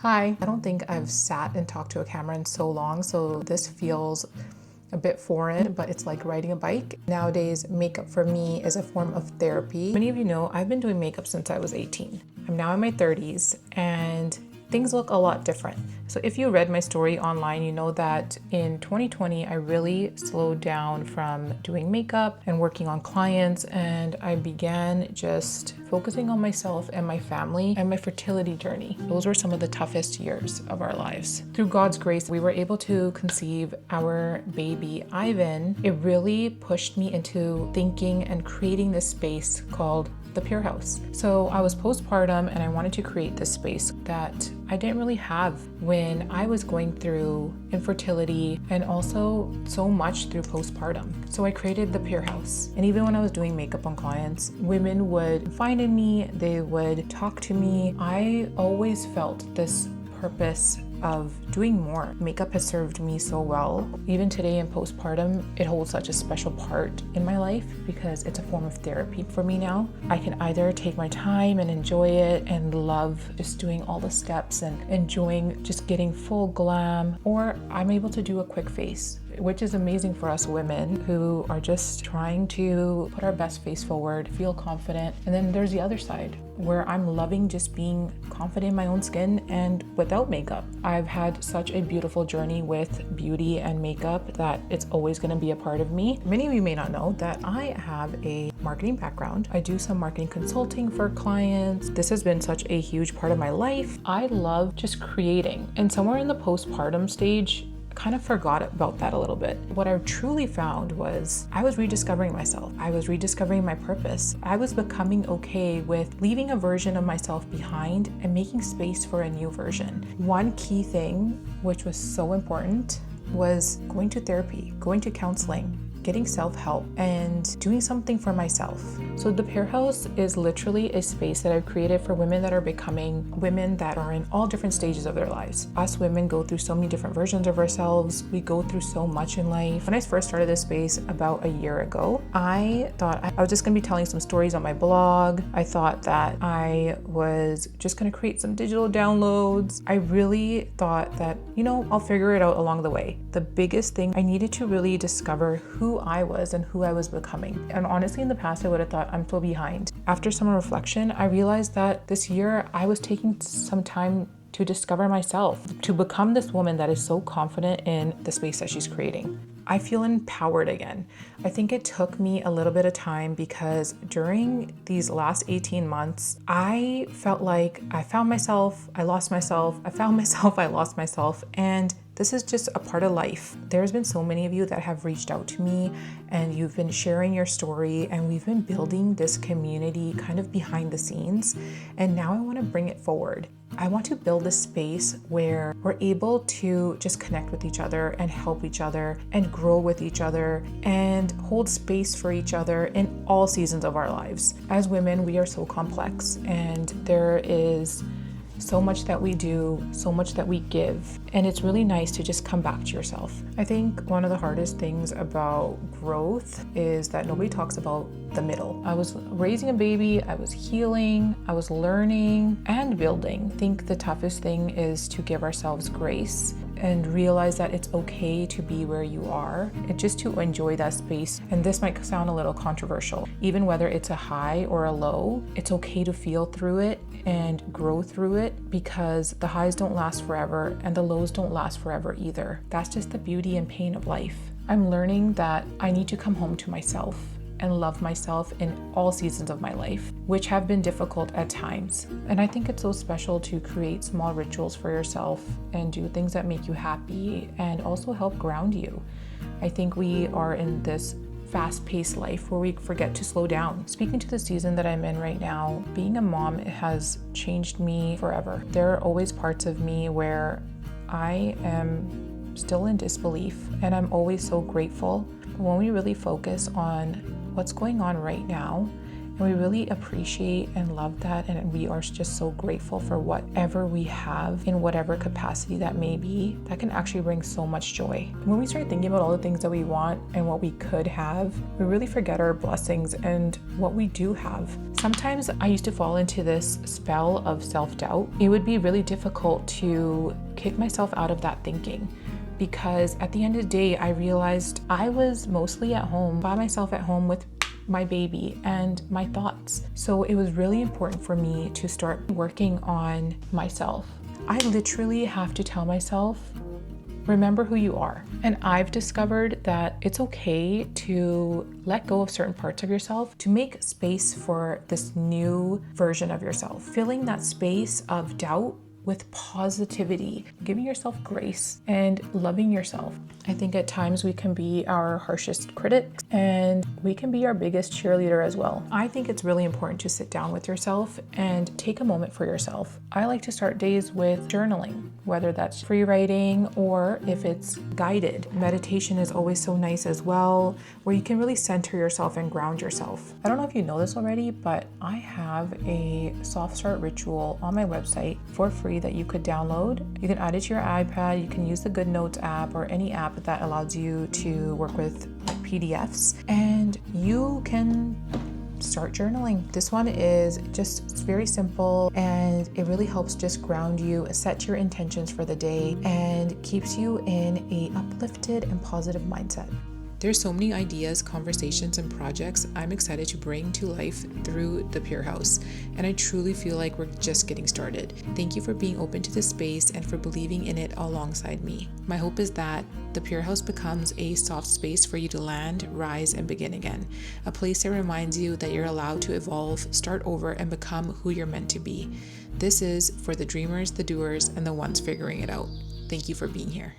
Hi, I don't think I've sat and talked to a camera in so long, so this feels a bit foreign, but it's like riding a bike. Nowadays, makeup for me is a form of therapy. Many of you know I've been doing makeup since I was 18. I'm now in my 30s and things look a lot different. So if you read my story online, you know that in 2020, I really slowed down from doing makeup and working on clients, and I began just focusing on myself and my family and my fertility journey. Those were some of the toughest years of our lives. Through God's grace, we were able to conceive our baby, Ivan. It really pushed me into thinking and creating this space called Dha Pure House. So I was postpartum and I wanted to create this space that I didn't really have when I was going through infertility and also so much through postpartum. So I created Dha Pure House. And even when I was doing makeup on clients, women would confide in me, they would talk to me. I always felt this purpose of doing more. Makeup has served me so well. Even today in postpartum, it holds such a special part in my life because it's a form of therapy for me now. I can either take my time and enjoy it and love just doing all the steps and enjoying just getting full glam, or I'm able to do a quick face, which is amazing for us women who are just trying to put our best face forward, feel confident. And then there's the other side where I'm loving just being confident in my own skin and without makeup. I've had such a beautiful journey with beauty and makeup that it's always going to be a part of me. Many of you may not know that I have a marketing background. I do some marketing consulting for clients. This has been such a huge part of my life. I love just creating. And somewhere in the postpartum stage, kind of forgot about that a little bit. What I truly found was I was rediscovering myself. I was rediscovering my purpose. I was becoming okay with leaving a version of myself behind and making space for a new version. One key thing, which was so important, was going to therapy, going to counseling, getting self-help, and doing something for myself. So the Pure House is literally a space that I've created for women that are becoming women that are in all different stages of their lives. Us women go through so many different versions of ourselves. We go through so much in life. When I first started this space about a year ago, I thought I was just gonna be telling some stories on my blog. I thought that I was just gonna create some digital downloads. I really thought that, I'll figure it out along the way. The biggest thing, I needed to really discover who I was and who I was becoming. And honestly, in the past, I would have thought I'm so behind. After some reflection, I realized that this year I was taking some time to discover myself, to become this woman that is so confident in the space that she's creating. I feel empowered again. I think it took me a little bit of time because during these last 18 months, I felt like I found myself, I lost myself, I found myself, I lost myself, and this is just a part of life. There's been so many of you that have reached out to me and you've been sharing your story, and we've been building this community kind of behind the scenes. And now I want to bring it forward. I want to build a space where we're able to just connect with each other and help each other and grow with each other and hold space for each other in all seasons of our lives. As women, we are so complex, and there is so much that we do, so much that we give, and it's really nice to just come back to yourself. I think one of the hardest things about growth is that nobody talks about the middle. I was raising a baby, I was healing, I was learning and building. I think the toughest thing is to give ourselves grace and realize that it's okay to be where you are and just to enjoy that space. And this might sound a little controversial. Even whether it's a high or a low, it's okay to feel through it and grow through it, because the highs don't last forever and the lows don't last forever either. That's just the beauty and pain of life. I'm learning that I need to come home to myself and love myself in all seasons of my life, which have been difficult at times. And I think it's so special to create small rituals for yourself and do things that make you happy and also help ground you. I think we are in this fast-paced life where we forget to slow down. Speaking to the season that I'm in right now, being a mom has changed me forever. There are always parts of me where I am still in disbelief, and I'm always so grateful when we really focus on what's going on right now And we really appreciate and love that. And we are just so grateful for whatever we have in whatever capacity that may be. That can actually bring so much joy. When we start thinking about all the things that we want and what we could have, we really forget our blessings and what we do have. Sometimes I used to fall into this spell of self-doubt. It would be really difficult to kick myself out of that thinking, because at the end of the day, I realized I was mostly at home, by myself at home with my baby and my thoughts. So it was really important for me to start working on myself. I literally have to tell myself, remember who you are. And I've discovered that it's okay to let go of certain parts of yourself to make space for this new version of yourself. Filling that space of doubt with positivity, giving yourself grace and loving yourself. I think at times we can be our harshest critics and we can be our biggest cheerleader as well. I think it's really important to sit down with yourself and take a moment for yourself. I like to start days with journaling, whether that's free writing or if it's guided. Meditation is always so nice as well, where you can really center yourself and ground yourself. I don't know if you know this already, but I have a soft start ritual on my website for free that you could download. You can add it to your iPad. You can use the Good Notes app or any app that allows you to work with PDFs, and you can start journaling. This one is just very simple and it really helps just ground you, set your intentions for the day, and keeps you in a uplifted and positive mindset. There's so many ideas, conversations, and projects I'm excited to bring to life through Dha Pure House, and I truly feel like we're just getting started. Thank you for being open to this space and for believing in it alongside me. My hope is that Dha Pure House becomes a soft space for you to land, rise, and begin again. A place that reminds you that you're allowed to evolve, start over, and become who you're meant to be. This is for the dreamers, the doers, and the ones figuring it out. Thank you for being here.